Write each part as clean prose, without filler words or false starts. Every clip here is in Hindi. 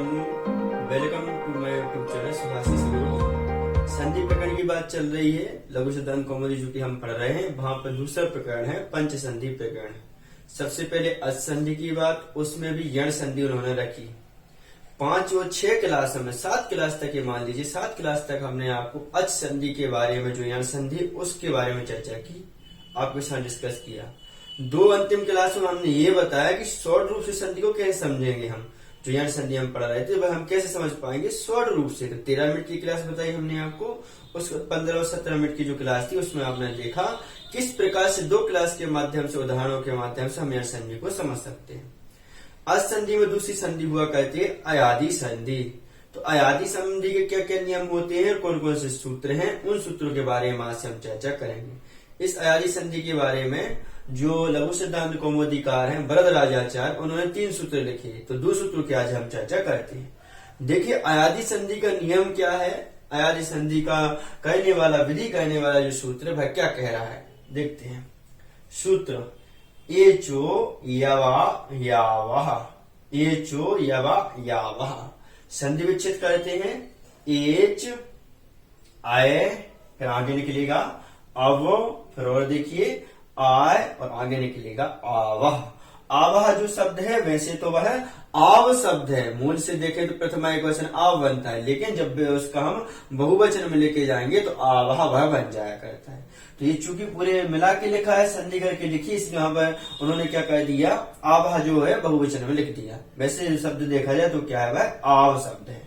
Everyone, welcome to my YouTube channel Subhashis Guru. संधि प्रकरण की बात चल रही है। लघु सिद्धांत कौमुदी जो कि हम पढ़ रहे हैं, वहां पर दूसरा प्रकरण है पंच संधि प्रकरण। सबसे पहले अच संधि की बात, उसमें भी यण संधि उन्होंने रखी। 5 और 6 क्लास में 7 क्लास तक ये मान लीजिए 7 क्लास तक हमने आपको अच संधि के बारे में, जो यण संधि उसके बारे में चर्चा की, आपके साथ डिस्कस किया। 2 अंतिम क्लास में हमने ये बताया कि शॉर्ट रूप से संधि को कैसे समझेंगे। हम जो यण संधि हम पढ़ रहे थे वह हम कैसे समझ पाएंगे शॉर्ट रूप से। तो 13 मिनट की क्लास बताई हमने आपको, उस 15 और 17 मिनट की जो क्लास थी उसमें आपने देखा किस प्रकार से 2 क्लास के माध्यम से, उदाहरणों के माध्यम से हम यण संधि को समझ सकते हैं। अच संधि में दूसरी संधि हुआ करती है अयादि संधि। तो अयादि संधि के क्या क्या नियम होते हैं, कौन कौन से सूत्र हैं, उन सूत्रों के बारे में आज से हम चर्चा करेंगे। इस अयादि संधि के बारे में जो लघु सिद्धांत कौमुदीकार हैं वरदराजाचार्य, उन्होंने 3 सूत्र लिखे। तो 2 सूत्रों की आज हम चर्चा करते हैं। देखिए अयादि संधि का नियम क्या है, अयादि संधि का कहने वाला, विधि कहने वाला जो सूत्र वह क्या कह रहा है, देखते हैं। सूत्र एचो यवा यावह, एचो यवा यावह। संधि विच्छेद करते हैं, एच आय, फिर आगे निकलेगा अव, फिर और देखिए आय, और आगे निकलेगा आवह। आवह जो शब्द है वैसे तो वह आव शब्द है, मूल से देखें तो प्रथमा एक वचन आव बनता है, लेकिन जब उसका हम बहुवचन में लेके जाएंगे तो आवह वह बन जाया करता है। तो ये चूंकि पूरे मिला के लिखा है, संधि करके लिखी, इसलिए यहाँ पर उन्होंने क्या कह दिया, आवह जो है बहुवचन में लिख दिया। वैसे जो शब्द देखा जाए तो क्या है, वह आव शब्द है।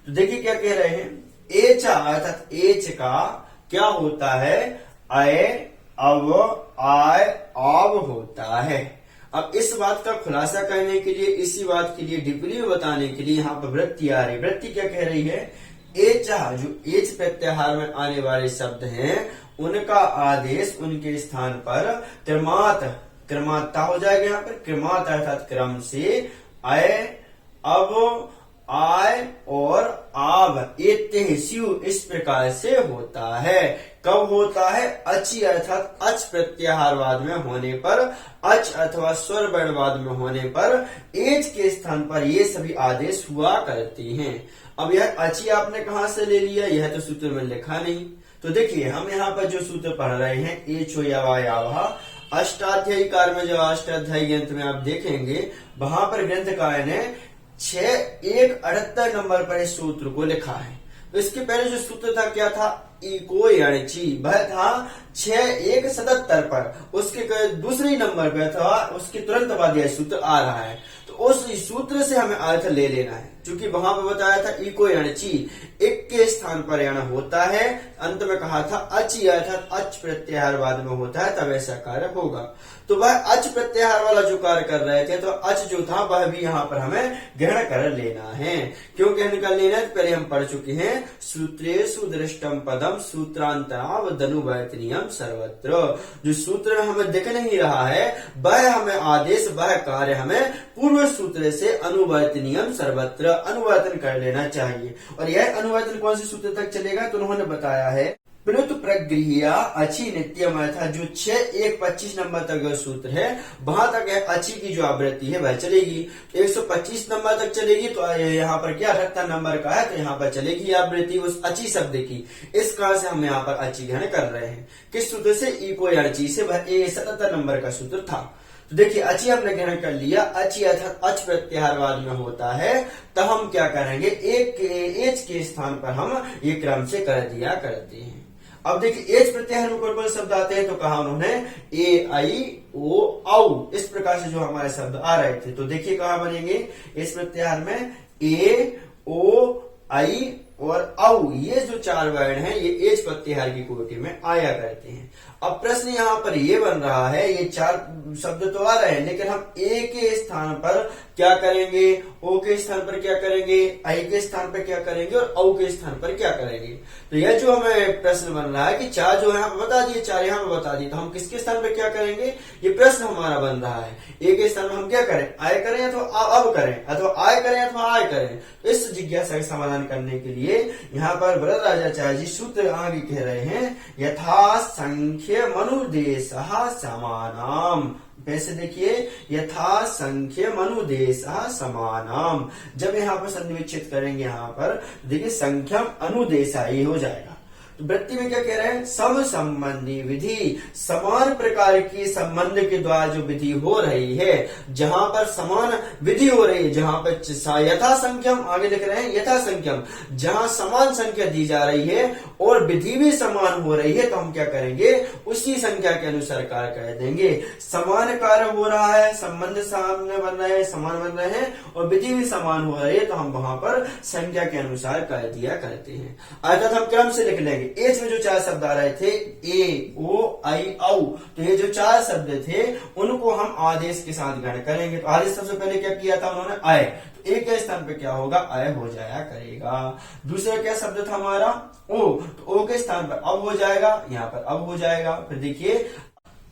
तो देखिए क्या कह रहे हैं, एच अर्थात एच का क्या होता है, अय अव आय आव होता है। अब इस बात का खुलासा करने के लिए, इसी बात के लिए टिप्पणी में बताने के लिए यहाँ पर वृत्ति आ रही। वृत्ति क्या कह रही है, एच, जो एच प्रत्याहार में आने वाले शब्द हैं उनका आदेश उनके स्थान पर क्रमात, क्रमाता हो जाएगा। यहाँ पर क्रमात अर्थात क्रम से अय अव आय और आव इस प्रकार से होता है। कब होता है, अची अर्थात अच प्रत्याहारवाद में होने पर, अच अथवा स्वर वर्णवाद में होने पर एच के स्थान पर ये सभी आदेश हुआ करते हैं। अब यह अची आपने कहां से ले लिया, यह तो सूत्र में लिखा नहीं। तो देखिए हम यहाँ पर जो सूत्र पढ़ रहे हैं, एचो यवा यावह, अष्टाध्यायी कार में जो अष्टाध्यायी ग्रंथ में आप देखेंगे, वहां पर ग्रंथकार ने 6178 नंबर पर इस सूत्र को लिखा है। तो इसके पहले जो सूत्र था क्या था, इको यणची, वह था 6177 पर, उसके दूसरे नंबर पर था, उसके तुरंत बाद यह सूत्र आ रहा है। तो उस सूत्र से हमें अर्थ ले लेना है, क्योंकि वहां पर बताया था इको यणची, एक के स्थान पर यण होता है, अंत में कहा था अची अर्थात अच प्रत्याहारवाद में होता है, तब ऐसा कार्य होगा। तो वह अच प्रत्याहार वाला जो कार्य कर रहे थे, तो अच जो था वह भी यहाँ पर हमें ग्रहण कर लेना है। क्यों ग्रहण कर लेना है, पहले हम पढ़ चुके हैं, सूत्रेषु दृष्टम पदम सूत्रांतरावदनुवर्तनीयम सर्वत्र। जो सूत्र में हमें दिख नहीं रहा है वह हमें आदेश, वह कार्य हमें पूर्व सूत्र से अनुवर्तनीयम सर्वत्र, अनुवर्तन कर लेना चाहिए। और यह अनुवर्तन कौन से सूत्र तक चलेगा, तो उन्होंने बताया है प्लुत प्रगृहिया अची नित्यम, अर्थात जो 6125 नंबर तक जो सूत्र है वहां तक अची की जो आवृत्ति है वह चलेगी। 125 नंबर तक चलेगी, तो यहाँ पर क्या 78 नंबर का है, तो यहाँ पर चलेगी आवृत्ति उस अची शब्द की। इस कारण से हम यहाँ पर अची ग्रहण कर रहे हैं। किस सूत्र से, इको यणची से, वह 77 नंबर का सूत्र था। तो देखिए अची हमने ग्रहण कर लिया, अची अर्थात अच प्रत्याहारवाद में होता है, तब हम क्या करेंगे, एक एच के स्थान पर हम ये क्रम से कर दिया करते हैं। अब देखिए एच प्रत्याहार में कौन शब्द आते हैं, तो कहा उन्होंने ए आई ओ औ, इस प्रकार से जो हमारे शब्द आ रहे थे। तो देखिए कहा बनेंगे इस प्रत्याहार में, ए ओ आई और औ, ये जो 4 वर्ण हैं ये एच प्रत्याहार की कोटि में आया करते हैं। अब प्रश्न यहाँ पर ये बन रहा है, ये 4 शब्द तो आ रहे हैं, लेकिन हम ए के स्थान पर क्या करेंगे, ओ के स्थान पर क्या करेंगे, आई के स्थान पर क्या करेंगे, और औ के स्थान पर क्या करेंगे। तो यह जो हमें प्रश्न बन रहा है कि 4 जो है यहाँ पर बता दिए, 4 यहाँ पर बता दिए, तो हम किसके स्थान पर क्या करेंगे, ये प्रश्न हमारा बन रहा है। ए के स्थान में हम क्या करें, आय करें अथवा अब करें, अथवा आय करें अथवा आय करें। तो इस जिज्ञासा का समाधान करने के लिए देखिए यहाँ पर वरदराजाचार्य जी सूत्र आगे कह रहे हैं, यथा संख्य मनुदेश समानाम। वैसे देखिए, यथा संख्य मनुदेश समानाम, जब यहाँ पर संधि विच्छेद करेंगे यहाँ पर देखिए संख्यम अनुदेशा ये हो जाएगा। तो वृत्ति में क्या कह रहे हैं, सब संबंधी विधि, समान प्रकार की संबंध के द्वारा जो विधि हो रही है, जहां पर समान विधि हो रही है, जहां पर यथा संख्यम आगे लिख रहे हैं, यथा संख्यम, जहां समान संख्या दी जा रही है और विधि भी समान हो रही है, तो हम क्या करेंगे, उसी संख्या के अनुसार कार्य कर देंगे। समान कार्य हो रहा है, संबंध सामने बन रहे हैं, समान बन रहे हैं और विधि भी समान हो रही है, तो हम वहां पर संख्या के अनुसार कर दिया करते हैं। अर्थात हम क्रम से लिख लेंगे। एच में जो 4 शब्द आ रहे थे, ए ओ आई औ, तो ये जो 4 शब्द थे उनको हम आदेश के साथ गण करेंगे। तो आदेश सबसे पहले क्या किया था उन्होंने, आय, तो ए के स्थान पे क्या होगा, आय हो जाया करेगा। दूसरा क्या शब्द था हमारा, ओ, तो ओ के स्थान पर अब हो जाएगा, यहाँ पर अब हो जाएगा। फिर देखिए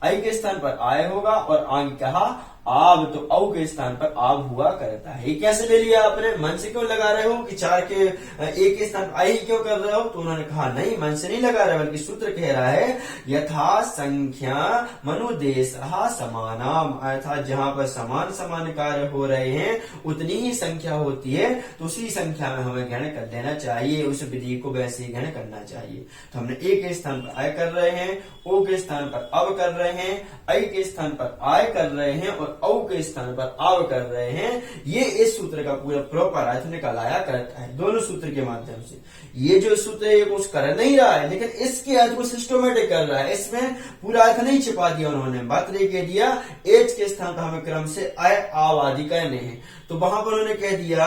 आई के स्थान पर आय होगा और आगे कहा आब, तो औ के स्थान पर आब हुआ करता है। ये कैसे ले लिया आपने, मन से क्यों लगा रहे हो कि 4 के एक के स्थान पर आई क्यों कर रहे हो, तो उन्होंने कहा नहीं, मन से नहीं लगा रहे, बल्कि सूत्र कह रहा है यथा संख्या मनुदेश समानाम, अर्थात जहां पर समान समान कार्य हो रहे हैं उतनी ही संख्या होती है, तो उसी संख्या में हमें गण कर देना चाहिए, उस विधि को वैसे ही गण करना चाहिए। तो हमने ए के स्थान पर आय कर रहे हैं, ओ के स्थान पर अब कर रहे हैं, आई के स्थान पर आय कर रहे हैं और औ के स्थान पर आव कर रहे हैं। ये इस सूत्र का पूरा प्रॉपर अर्थ निकालाया करता है दोनों सूत्र के माध्यम से। ये जो सूत्र है ये कुछ कर नहीं रहा है, लेकिन इसके अर्थ को सिस्टमेटिक कर रहा है, इसमें पूरा अर्थ नहीं छिपा दिया उन्होंने, मात्र ये कह दिया एच के स्थान पर हमें क्रम से आय आव आदि करने हैं। तो वहां पर उन्होंने कह दिया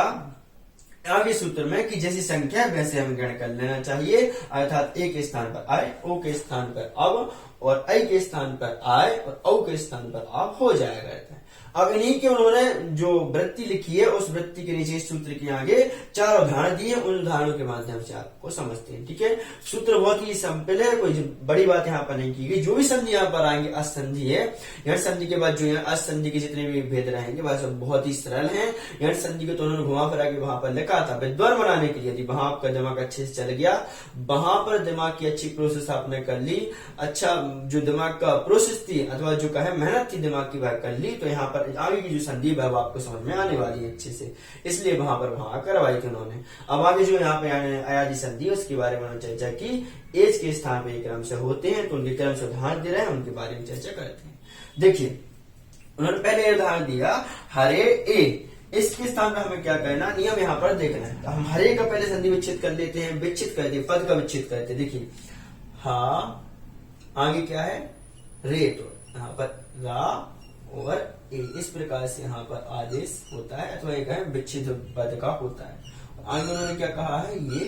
आगे सूत्र में कि जैसी संख्या वैसे हमें गण कर लेना चाहिए, अर्थात ए के स्थान पर आय, ओ के स्थान पर अब और आई के स्थान पर आय और औ के स्थान पर आप हो जाया करता है। अब इन्हीं के उन्होंने जो वृत्ति लिखी है उस वृत्ति के नीचे सूत्र के आगे 4 उदाहरण दिए, उन उदाहरणों के माध्यम से आपको समझते हैं। ठीक है, सूत्र बहुत ही सिंपल है, कोई बड़ी बात यहाँ पर नहीं की गई। जो भी संधि यहाँ पर आएंगे असंधि है, यण संधि के बाद जो यहाँ असंधि के जितने भी भेद रहेंगे वह सब बहुत ही सरल हैं। यण संधि को तो उन्होंने घुमा फिरा के वहां पर लिखा था विद्वान बनाने के लिए, यदि वहां आपका दिमाग अच्छे से चल गया, वहां पर दिमाग की अच्छी प्रोसेस आपने कर ली, अच्छा जो दिमाग का प्रोसेस थी अथवा जो कहे मेहनत थी दिमाग की वह कर ली, तो यहाँ पर आगे की जो संधि है वो आपको समझ में आने वाली है अच्छे से, इसलिए वहां करवाई थी उन्होंने। अब आगे जो यहाँ पे आयादी संधि उसके बारे में उन्होंने चर्चा की। एज के स्थान पे क्रम से होते हैं तो उनके क्रम से उदाहरण दे रहे हैं, उनके बारे में चर्चा करते हैं। देखिए उन्होंने पहले उदाहरण दिया हरे ए, इसके स्थान पर हमें क्या करना, नियम यहाँ पर देखना है। तो हम हरे का पहले संधि विच्छेद कर लेते हैं, विच्छेद करते हैं, पद का विच्छेद करते हैं। देखिए हा, आगे क्या है रे, तो यहाँ पर रा और ए, इस प्रकार से यहाँ पर आदेश होता है अथवा एक है विच्छेद पद का होता है। आगे उन्होंने क्या कहा है, ये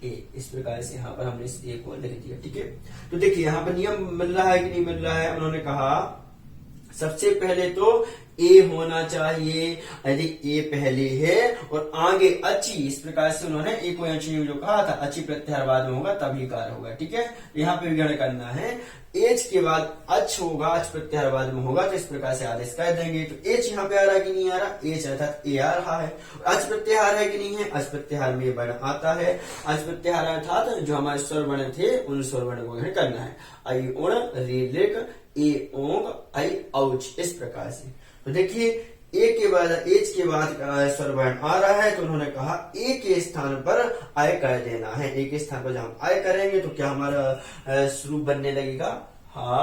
ए, इस प्रकार से यहाँ पर हमने इस ए को लिख दिया। ठीक है, तो देखिए यहाँ पर नियम मिल रहा है कि नहीं मिल रहा है। उन्होंने कहा सबसे पहले तो ए होना चाहिए, यदि ए पहले है और आगे अच्छी, इस प्रकार से उन्होंने ए को जो कहा था अच्छी प्रत्याहार बाद में होगा तभी कार्य होगा। ठीक है, यहाँ पे विगण करना है, एच के बाद अच होगा, अच प्रत्याहार बाद में होगा, तो इस प्रकार से आदेश कर देंगे। तो एच यहाँ पे आ रहा है कि नहीं आ रहा, एच अर्थात ए आ रहा है। अच प्रत्याहार है कि नहीं है, अच प्रत्याहार में वर्ण आता है। अच प्रत्याहार अर्थात जो हमारे स्वर वर्ण थे उन स्वर वर्ण को करना है, आई उण रे लिक ए ओंग आई औच, इस प्रकार से। तो देखिए ए के बाद एच के बाद स्वर वर्ण आ रहा है, तो उन्होंने कहा ए के स्थान पर आय कर देना है। ए के स्थान पर जब हम आय करेंगे तो क्या हमारा स्वरूप बनने लगेगा, हा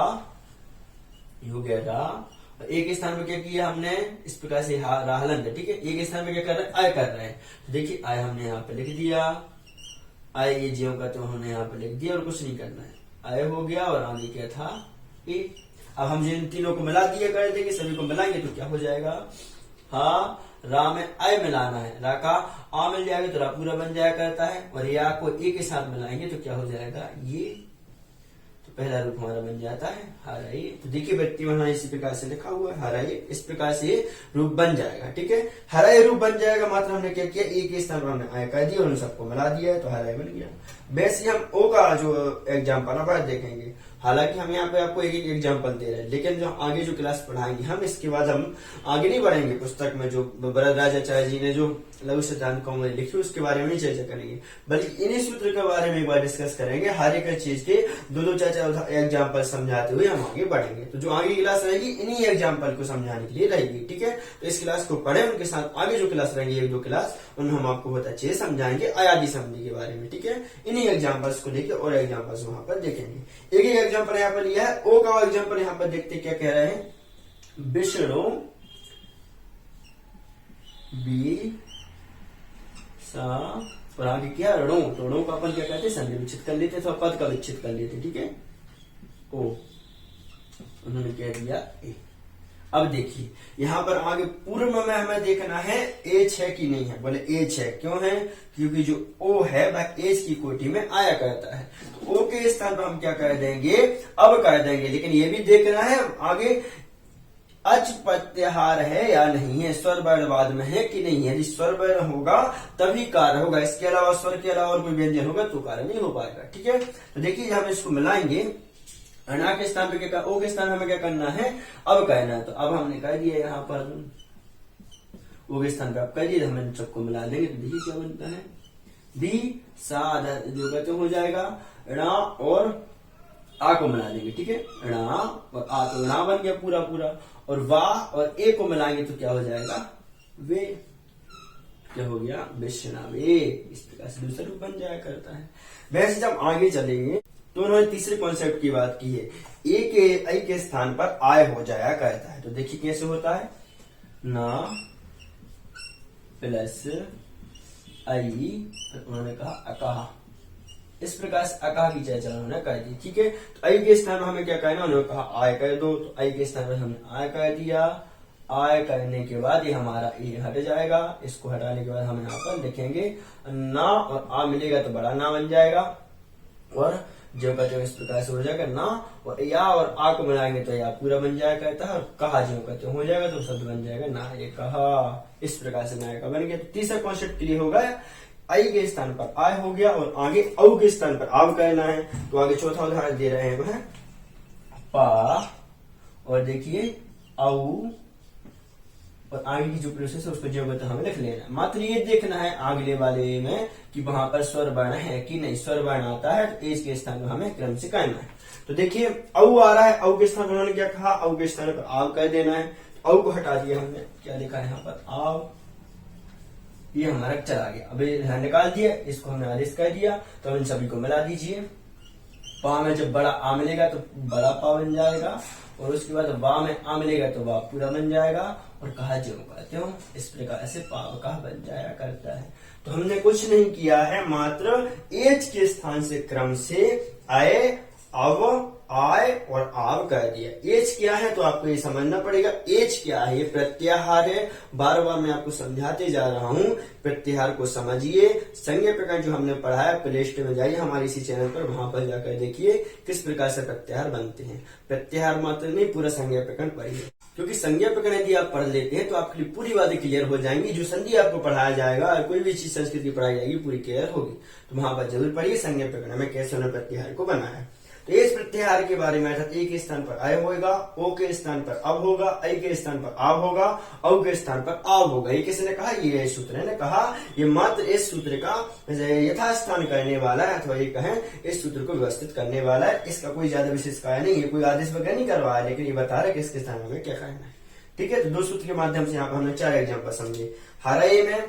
हो गया रा। ए के स्थान पर क्या किया हमने, इस प्रकार से हा राहलंद। ठीक है, ए के स्थान पर क्या कर रहे हैं, आय कर रहे हैं। तो देखिए आय हमने यहाँ पे लिख दिया, आय ये जीव का तो हमने यहाँ पे लिख दिया और कुछ नहीं करना है, आय हो गया और आगे क्या था ए। अब हम जिन तीनों को मिला दिए कर देंगे, सभी को मिलाएंगे तो क्या हो जाएगा, हा रा में आय मिलाना है, रा का आ मिल जाएगा तो रा पूरा बन जाया करता है, और या को ए के साथ मिलाएंगे तो क्या हो जाएगा ये, तो पहला रूप हमारा बन जाता है हराई। तो देखिए व्यक्ति वहां इसी प्रकार से लिखा हुआ है हराई, इस प्रकार से रूप बन जाएगा। ठीक है, हराई रूप बन जाएगा, मात्र हमने क्या किया, ए के स्थान पर हमने आय कर दिया और उन सबको मिला दिया है तो हराई बन गया। वैसे हम ओ का जो एग्जाम्पल अब देखेंगे, हालांकि हम यहाँ पे आपको एक एक एग्जाम्पल दे रहे हैं, लेकिन जो आगे जो क्लास पढ़ाएंगे हम, इसके बाद हम आगे नहीं बढ़ेंगे। पुस्तक में जो वरदराजाचार्य जी ने जो लघु सिद्धांत कौमुदी लिखी उसके बारे में नहीं चर्चा करेंगे, बल्कि इन्हीं सूत्र के बारे में एक बार डिस्कस करेंगे। हर एक चीज के दो दो चार चार एग्जाम्पल समझाते हुए हम आगे बढ़ेंगे। तो जो आगे क्लास रहेगी इन्हीं एग्जाम्पल को समझाने के लिए रहेगी, ठीक है। तो इस क्लास को पढ़े, उनके साथ आगे जो क्लास रहेंगी एक दो क्लास, उन्हें हम आपको बहुत अच्छे से समझाएंगे अयादी संधि के बारे में, ठीक है। इन्हीं एग्जाम्पल्स को लेके और एग्जाम्पल्स वहां पर देखेंगे। एक एक एग्जाम्पल यहाँ पर लिया है। ओ का एग्जाम्पल यहाँ पर देखते क्या कह रहे हैं, विष्णु बी सा और आगे क्या ऋणों, तो ऋणों का अपन क्या कहते हैं, संधि विच्छेद कर लेते तो पद का विच्छेद कर लेते, ठीक है। ओ उन्होंने कह दिया ए। अब देखिए यहाँ पर आगे पूर्व में हमें देखना है एच है कि नहीं है। बोले एच है, क्यों है, क्योंकि जो ओ है वह एच की कोटि में आया करता है। तो ओ के स्थान पर हम क्या कर देंगे, अब कर देंगे। लेकिन ये भी देखना है आगे अच प्रत्याहार है या नहीं है, स्वर वर्णवाद में है कि नहीं है। यदि स्वर वर्ण होगा तभी कार्य होगा, इसके अलावा स्वर के अलावा और कोई व्यंजन होगा तो कार्य नहीं हो पाएगा, ठीक है। तो देखिए हम इसको मिलाएंगे। अना के स्थान पे क्या, ओ के स्थान में हमें क्या करना है, अब कहना है। तो अब हमने कह दिया यहाँ पर ओ के स्थान पे अब कह दिया, हम सबको मिला देंगे। तो देखिए क्या बनता है, दी सा जो कहते हो जाएगा णा और आ को मिला देंगे, ठीक है। णा और आ, तो णा बन गया पूरा पूरा, और वाह और ए को मिलाएंगे तो क्या हो जाएगा, वे, क्या हो गया, विष्णवे। इस प्रकार से दूसरा रूप बन जाया करता है। वैसे जब आगे चलेंगे तो उन्होंने तीसरे कॉन्सेप्ट की बात की है, ए के स्थान पर आय हो जाया करता है। तो देखिए कैसे होता है, ना प्लस आई, उन्होंने कहा अकाह, इस प्रकार से अकाह की चर्चा उन्होंने कर दी, ठीक है। तो आई के स्थान पर हमें क्या कहना, उन्होंने कहा आय कर दो। तो आई के स्थान पर हमने आय कर दिया। आय करने के बाद ये हमारा ए हट जाएगा। इसको हटाने के बाद हम यहाँ पर लिखेंगे ना और आ मिलेगा तो बड़ा ना बन जाएगा, और जो कहते हो इस प्रकार से हो जाएगा ना, और या और आ को मिलाएंगे तो या पूरा बन जाया करता है, और कहा जो कहते हो जाएगा तो शब्द बन जाएगा ना ये कहा। इस प्रकार से ना का बन गया। तो तीसरा कॉन्सेप्ट क्लियर होगा, आई के स्थान पर आय हो गया और आगे औ के स्थान पर आव कहना है। तो आगे चौथा उदाहरण दे रहे हैं वह पा, और देखिए औ, और आगे की जो प्रोसेस है उसको जो बता हमें लिख लेना। मात्र ये देखना है अगले वाले में कि वहां पर स्वर वर्ण है कि नहीं। स्वर वर्ण आता है तो एच के स्थान पर हमें क्रम से कहना है। तो देखिए औ आ रहा है, औ के स्थान पर उन्होंने क्या कहा, औ के स्थान पर आव कह देना है। औ को हटा दिया हमने, क्या लिखा है यहाँ पर आव, ये हमारा चला गया। अब ये निकाल दिया, इसको हमने आदेश कर दिया। तो इन सभी को मिला दीजिए। पा में जब बड़ा आ मिलेगा तो बड़ा पा बन जाएगा, और उसके बाद वाह में आ मिलेगा तो वाह पूरा बन जाएगा, और कहा जो कहते हो इस प्रकार से पाव का बन जाया करता है। तो हमने कुछ नहीं किया है, मात्र एच के स्थान से क्रम से आए, अव, आय और आव कह दिया। एच क्या है तो आपको ये समझना पड़ेगा। एच क्या है, ये प्रत्याहार है। बार बार मैं आपको समझाते जा रहा हूँ, प्रत्याहार को समझिए। संज्ञा प्रकरण जो हमने पढ़ा है, प्ले स्टोर में जाइए हमारे इसी चैनल पर, वहां पर जाकर देखिए किस प्रकार से प्रत्याहार बनते हैं। प्रत्याहार मात्र नहीं, पूरा संज्ञा प्रकरण पढ़िए, क्योंकि संज्ञा प्रकरण यदि आप पढ़ लेते हैं तो आपके लिए पूरी बातें क्लियर हो जाएंगी। जो संधि आपको पढ़ाया जाएगा और कोई भी चीज संस्कृत की पढ़ाई जाएगी पूरी क्लियर होगी। तो वहां पर जरूर पढ़िए संज्ञा प्रकरण में कैसे उन्होंने प्रत्याहार को बनाया। तो इस प्रत्याहार के बारे में अर्थात ए के स्थान पर आय होगा, ओ के स्थान पर अब होगा, आई के स्थान पर आव होगा, औ के स्थान पर आव होगा। ये किसने कहा, ये सूत्र ने कहा। ये मात्र इस सूत्र का यथास्थान करने वाला है, अथवा ये कहें इस सूत्र को व्यवस्थित करने वाला है। इसका कोई ज्यादा विशेष कार्य नहीं है, कोई आदेश वगैरह नहीं करवा है, लेकिन ये बता रहा है कि इसके स्थान में क्या करना है, ठीक है। तो दो सूत्र के माध्यम से यहाँ पर हमने 4 एग्जाम्पल समझे। हराए में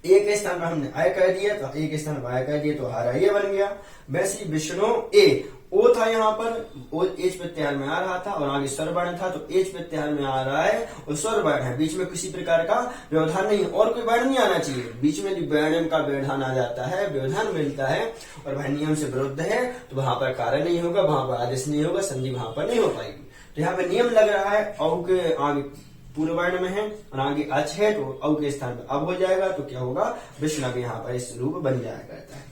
ए के स्थान पर हमने आय कर दिया, तो ए के स्थान पर आय कर दिया तो हराए बन गया। वैसे विष्णु ए, ओ था यहाँ पर, ओ एच प्रत्याहार में आ रहा था, और आगे स्वर वर्ण था तो एच प्रत्याहार में आ रहा है, और स्वर वर्ण है, बीच में किसी प्रकार का व्यवधान नहीं, और कोई वर्ण नहीं आना चाहिए। बीच में वर्ण का व्यवधान आ जाता है, व्यवधान मिलता है और वह नियम से विरुद्ध है, तो वहां पर कार्य नहीं होगा, वहां पर आदेश नहीं होगा, संधि वहां पर नहीं हो पाएगी। तो यहाँ पे नियम लग रहा है, औ के आगे पूर्व वर्ण में है और आगे अच है, तो औ के स्थान पर अब हो जाएगा, तो क्या होगा, विष्णु यहाँ पर इस रूप बन जाया करता है।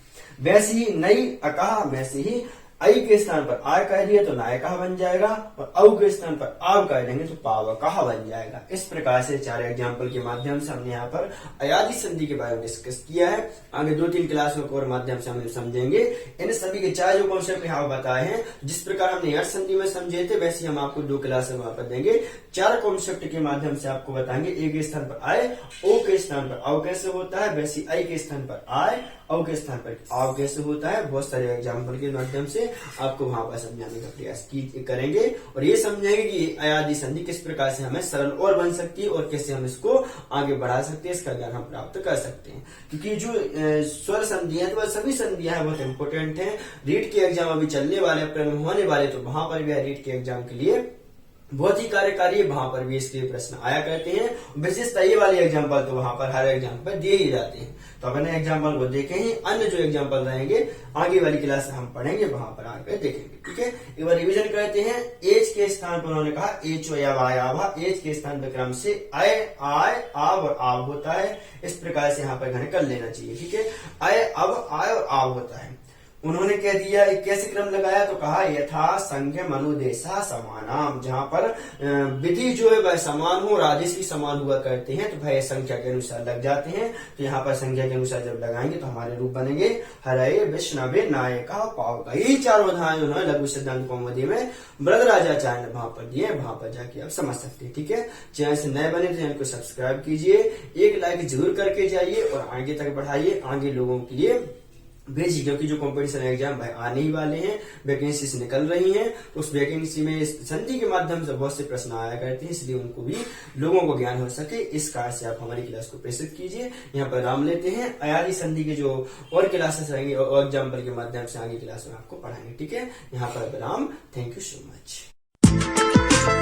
वैसे ही नई अकाह, वैसे ही आई के स्थान पर आय कह दिया तो नाय कहा बन जाएगा, और औ के स्थान पर आव कह देंगे तो पाव कहा बन जाएगा। इस प्रकार से 4 एग्जाम्पल के माध्यम से हमने यहाँ पर अयादी संधि के बारे में डिस्कस किया है। आगे 2-3 क्लासों के और माध्यम से हम समझेंगे। इन सभी के 4 जो कॉन्सेप्ट यहाँ बताए हैं, जिस प्रकार हमने अर्थ संधि में समझे थे, वैसे हम आपको 2 क्लास वहां पर देंगे। 4 कॉन्सेप्ट के माध्यम से आपको बताएंगे। ए के स्थान पर आय, ओ के स्थान पर औ कैसे होता है, वैसे आई के स्थान पर आय, औ के स्थान पर आव कैसे होता है। बहुत सारे एग्जाम्पल के माध्यम से आपको वहां पर समझाने का प्रयास करेंगे, और ये समझेंगे कि अयादी संधि किस प्रकार से हमें सरल और बन सकती है, और कैसे हम इसको आगे बढ़ा सकते हैं, इसका ज्ञान हम प्राप्त कर सकते हैं। क्योंकि जो स्वर संधि है, तो सभी संधियां हैं, बहुत इंपोर्टेंट है। रीट के एग्जाम अभी चलने वाले, अप्रैल में होने वाले, तो वहां पर भी रीट के एग्जाम के लिए बहुत ही कार्यकारी है। वहां पर भी इसके प्रश्न आया करते हैं। विशेषता ये वाले एग्जाम्पल तो वहां पर हर एग्जाम पर दिए ही जाते हैं। तो अपने एग्जाम्पल को देखें ही, अन्य जो एग्जाम्पल रहेंगे आगे वाली क्लास में हम पढ़ेंगे, वहां पर आगे देखेंगे। ठीक है, एक बार रिविजन करते हैं। एज के स्थान पर उन्होंने कहा एच या आभा, एज के स्थान पर क्रम से आय, आय, आव और आव होता है। इस प्रकार से यहाँ पर घन कर लेना चाहिए। ठीक है, आय, अब, आय और आव होता है। उन्होंने कह दिया कैसे क्रम लगाया, तो कहा यथा संख्यम अनुदेशा समानाम, जहां पर विधि जो है वह समान हो और आदेश भी समान हुआ करते हैं, तो भाई संख्या के अनुसार लग जाते हैं। तो यहाँ पर संख्या के अनुसार जब लगाएंगे तो हमारे रूप बनेंगे हरये, विष्णवे, नायका, पावका। यही 4 उदाहरण उन्होंने लघु सिद्धांत कौमुदी में वरदराजाचार्य ने वहां पर दिए, वहां पर जाके आप समझ सकते हैं। ठीक है, चैनल से नए बने तो चैनल को सब्सक्राइब कीजिए, एक लाइक जरूर करके जाइए और आगे तक बढ़ाइए, आगे लोगों के लिए भेजिए। क्योंकि जो कंपटीशन एग्जाम भाई आने ही वाले हैं, वैकेंसीज निकल रही हैं, तो उस वैकेंसी में संधि के माध्यम से बहुत से प्रश्न आया करते हैं, इसलिए उनको भी लोगों को ज्ञान हो सके, इस कारण से आप हमारी क्लास को प्रेषित कीजिए। यहाँ पर नाम लेते हैं। अयादी संधि के जो और क्लासेस रहेंगे और एग्जाम्पल के माध्यम से आगे क्लास में आपको पढ़ाएंगे। ठीक है, यहाँ पर विराम। Thank you so much.